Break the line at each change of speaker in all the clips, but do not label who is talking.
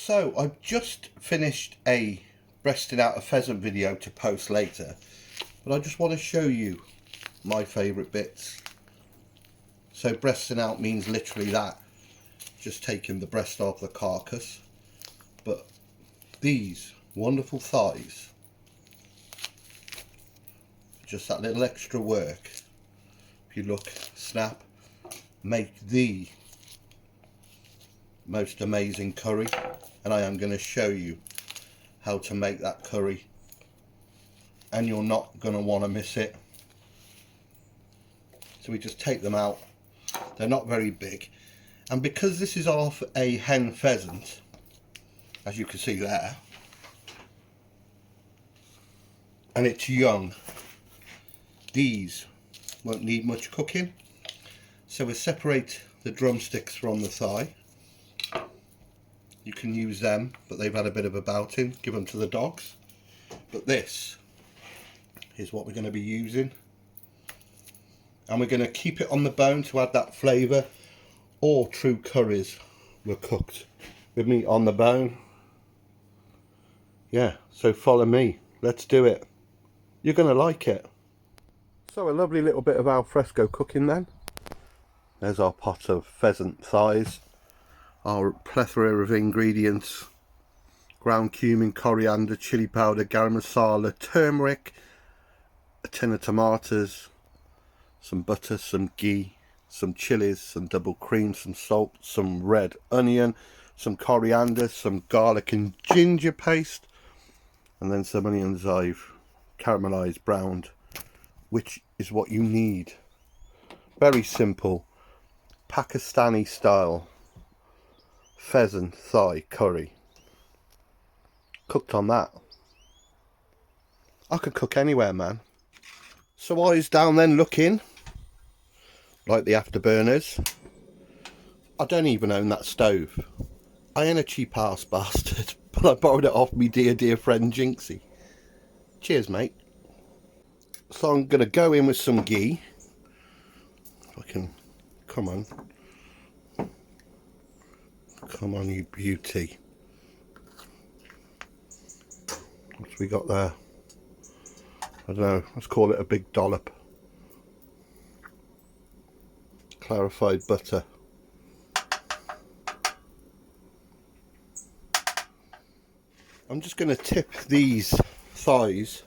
So I've just finished a breasting out a pheasant video to post later, but I just want to show you my favourite bits. So breasting out means literally that, just taking the breast off the carcass. But these wonderful thighs, just that little extra work, if you look, snap, make the most amazing curry. And I am going to show you how to make that curry, and you're not going to want to miss it. So we just take them out. They're not very big, and because this is off a hen pheasant, as you can see there, and it's young, these won't need much cooking. So we separate the drumsticks from the thigh. You can use them, but they've had a bit of a bouting. Give them to the dogs. But this is what we're going to be using. And we're going to keep it on the bone to add that flavour. All true curries were cooked with meat on the bone. Yeah, so follow me. Let's do it. You're going to like it. So a lovely little bit of alfresco cooking then. There's our pot of pheasant thighs. Our plethora of ingredients: ground cumin, coriander, chili powder, garam masala, turmeric, a tin of tomatoes, some butter, some ghee, some chilies, some double cream, some salt, some red onion, some coriander, some garlic and ginger paste, and then some onions I've caramelized, browned, which is what you need. Very simple Pakistani style pheasant thigh curry, cooked on that. I could cook anywhere, man. So eyes down then, looking like the afterburners. I don't even own that stove. I ain't a cheap ass bastard, but I borrowed it off me dear friend Jinxie. Cheers, mate. So I'm gonna go in with some ghee. If I can, come on. Come on, you beauty. What's we got there? I don't know, let's call it a big dollop. Clarified butter. I'm just going to tip these thighs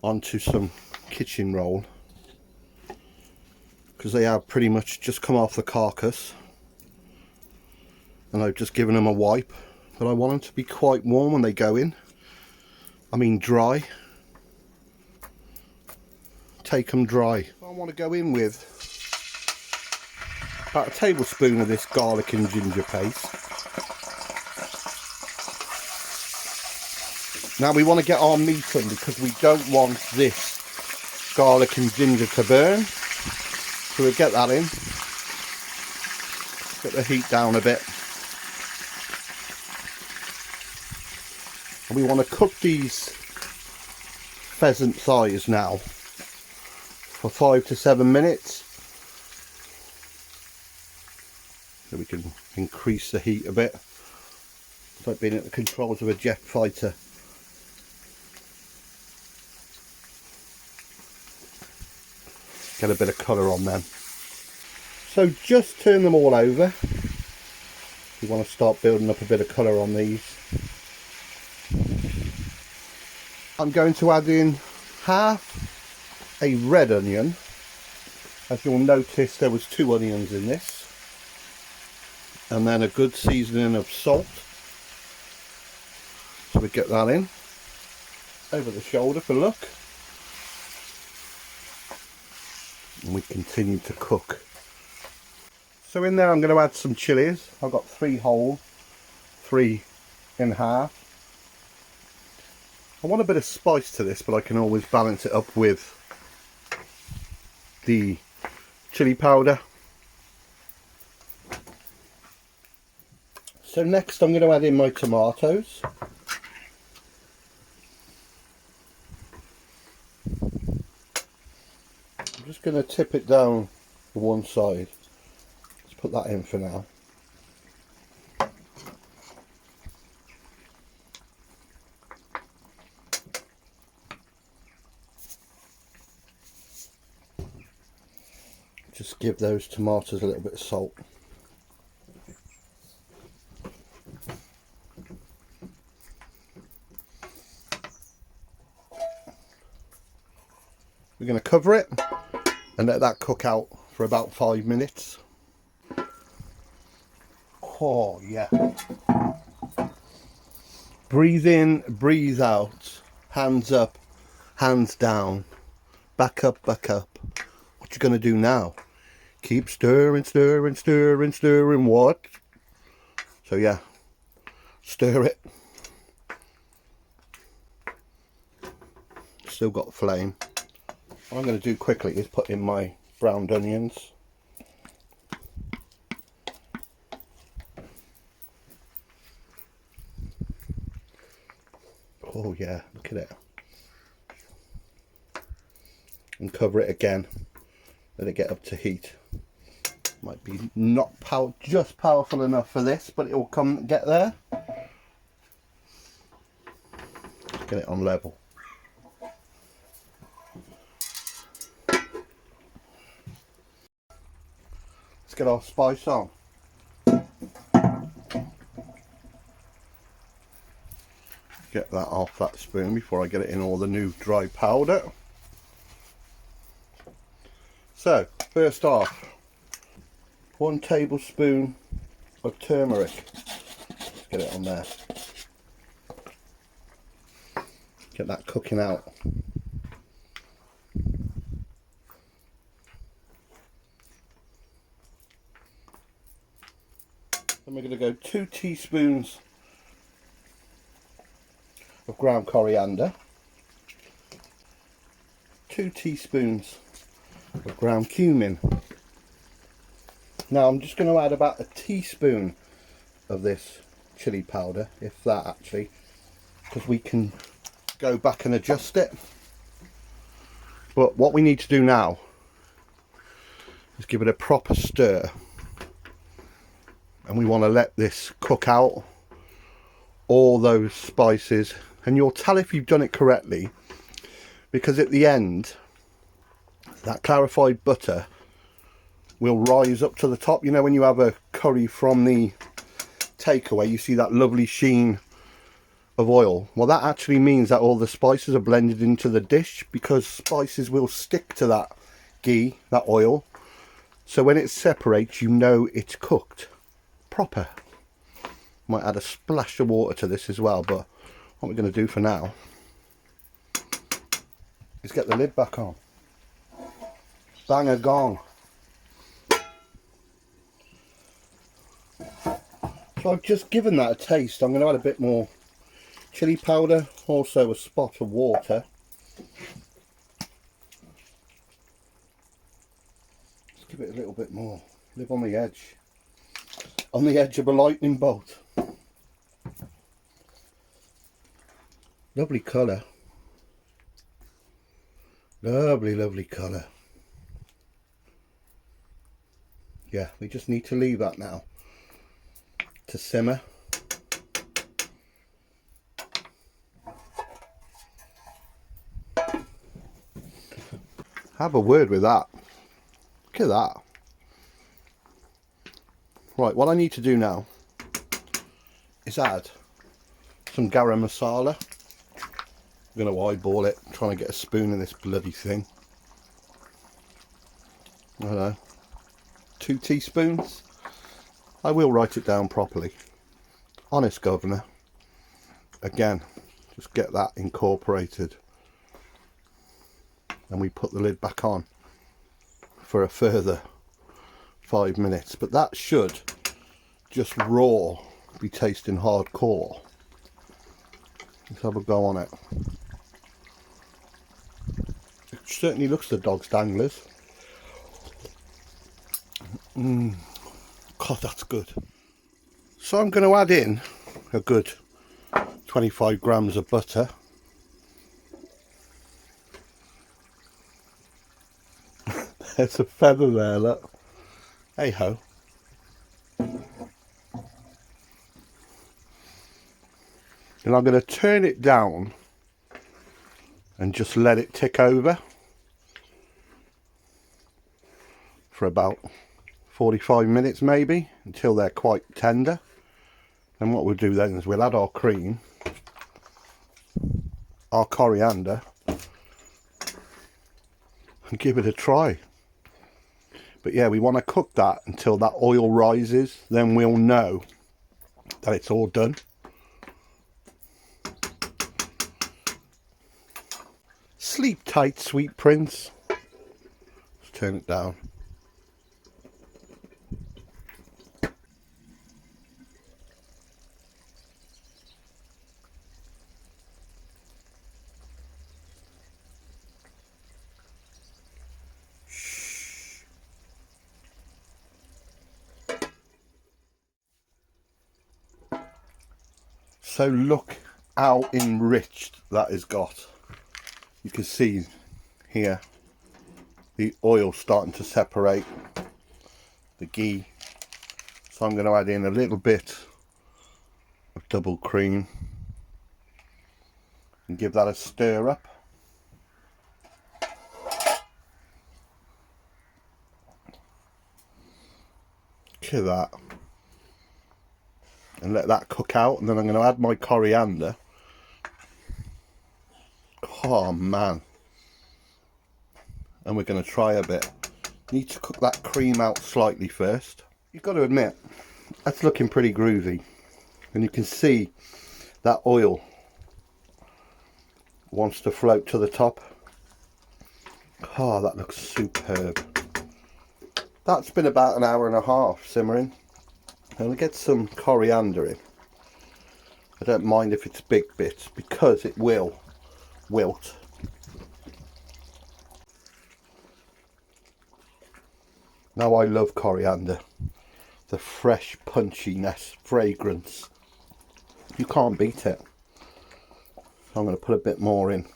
onto some kitchen roll, because they have pretty much just come off the carcass. And I've just given them a wipe, but I want them to be quite warm when they go in. I mean dry. Take them dry. I want to go in with about a tablespoon of this garlic and ginger paste. Now we want to get our meat in, because we don't want this garlic and ginger to burn. So we'll get that in. Get the heat down a bit. And we want to cook these pheasant thighs now for 5 to 7 minutes. So we can increase the heat a bit. It's like being at the controls of a jet fighter. Get a bit of colour on them. So just turn them all over. We want to start building up a bit of colour on these. I'm going to add in half a red onion. As you'll notice, there was 2 onions in this. And then a good seasoning of salt. So we get that in. Over the shoulder for luck. And we continue to cook. So in there I'm going to add some chilies. I've got 3 whole, 3 in half. I want a bit of spice to this, but I can always balance it up with the chili powder. So next I'm going to add in my tomatoes. I'm just going to tip it down to one side. Let's put that in for now. Just give those tomatoes a little bit of salt. We're going to cover it and let that cook out for about 5 minutes. Oh yeah. Breathe in, breathe out. Hands up, hands down. Back up, back up. What you going to do now? Keep stirring, stirring, stirring, stirring. What? So yeah, stir it. Still got flame. What I'm going to do quickly is put in my browned onions. Oh yeah, look at it. And cover it again. Let it get up to heat. Might be not just powerful enough for this, but it will get there. Get it on level. Let's get our spice on. Get that off that spoon before I get it in all the new dry powder. So, first off, 1 tablespoon of turmeric. Let's get it on there. Get that cooking out. Then we're going to go 2 teaspoons of ground coriander, 2 teaspoons of ground cumin. Now I'm just going to add about a teaspoon of this chili powder, if that actually, because we can go back and adjust it. But what we need to do now is give it a proper stir, and we want to let this cook out all those spices, and you'll tell if you've done it correctly, because at the end that clarified butter will rise up to the top. You know, when you have a curry from the takeaway, you see that lovely sheen of oil. Well, that actually means that all the spices are blended into the dish, because spices will stick to that ghee, that oil. So when it separates, you know it's cooked proper. Might add a splash of water to this as well, but what we're going to do for now is get the lid back on. Bang a gong. So I've just given that a taste. I'm going to add a bit more chili powder, also a spot of water. Let's give it a little bit more. Live on the edge of a lightning bolt. Lovely colour. Lovely, lovely colour. Yeah, we just need to leave that now to simmer. Have a word with that. Look at that. Right, what I need to do now is add some garam masala. I'm going to eyeball it, trying to get a spoon in this bloody thing. I don't know, 2 teaspoons. I will write it down properly. Honest governor. Again, just get that incorporated. And we put the lid back on for a further 5 minutes. But that should just raw be tasting hardcore. Let's have a go on it. It certainly looks the dog's danglers. God, that's good. So I'm going to add in a good 25 grams of butter. There's a feather there, look. Hey ho. And I'm going to turn it down and just let it tick over for about 45 minutes maybe, until they're quite tender. And what we'll do then is we'll add our cream, our coriander, and give it a try. But yeah, we want to cook that until that oil rises, then we'll know that it's all done. Sleep tight, sweet prince. Let's turn it down. So look how enriched that has got. You can see here the oil starting to separate, the ghee. So I'm going to add in a little bit of double cream and give that a stir up. Look at that. And let that cook out, and then I'm going to add my coriander. Oh man. And we're going to try a bit. Need to cook that cream out slightly first. You've got to admit, that's looking pretty groovy. And you can see that oil wants to float to the top. Oh, that looks superb. That's been about an hour and a half simmering. I'm going to get some coriander in. I don't mind if it's big bits, because it will wilt. Now I love coriander. The fresh punchiness, fragrance. You can't beat it. So I'm going to put a bit more in.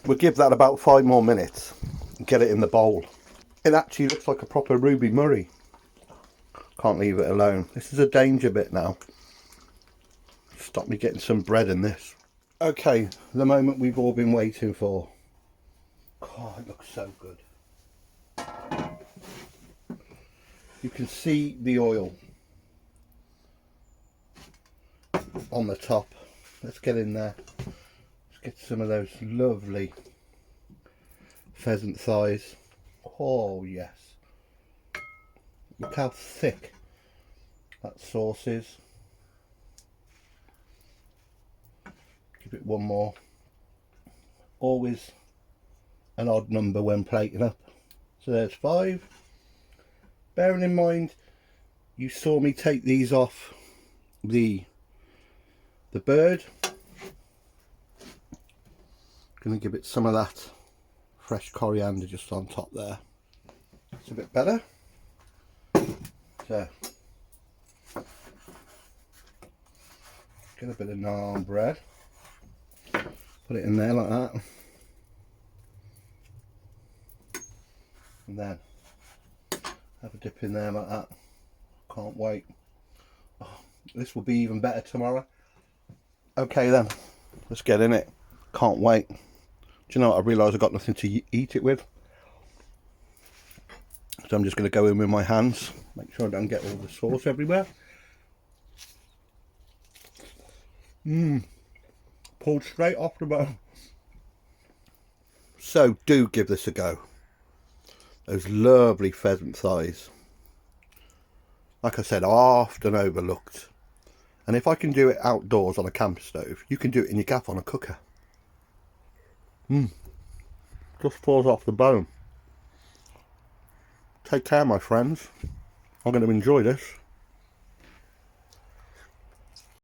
We'll give that about 5 more minutes and get it in the bowl. It actually looks like a proper Ruby Murray. Can't leave it alone. This is a danger bit now. Stop me getting some bread in this. Okay, the moment we've all been waiting for. Oh, it looks so good. You can see the oil on the top. Let's get in there. Let's get some of those lovely pheasant thighs. Oh yes. Look how thick that sauce is. Give it one more. Always an odd number when plating up. So there's 5. Bearing in mind, you saw me take these off the bird. Gonna give it some of that fresh coriander just on top there. It's a bit better. So get a bit of naan bread, put it in there like that, and then have a dip in there like that. Can't wait. Oh, this will be even better tomorrow. Okay then, let's get in it. Can't wait. Do you know what, I realise I've got nothing to eat it with, so I'm just going to go in with my hands, make sure I don't get all the sauce everywhere. Pulled straight off the bone. So do give this a go. Those lovely pheasant thighs, like I said, often overlooked. And if I can do it outdoors on a camp stove, you can do it in your gaff on a cooker. Just falls off the bone. Take care, my friends. I'm going to enjoy this.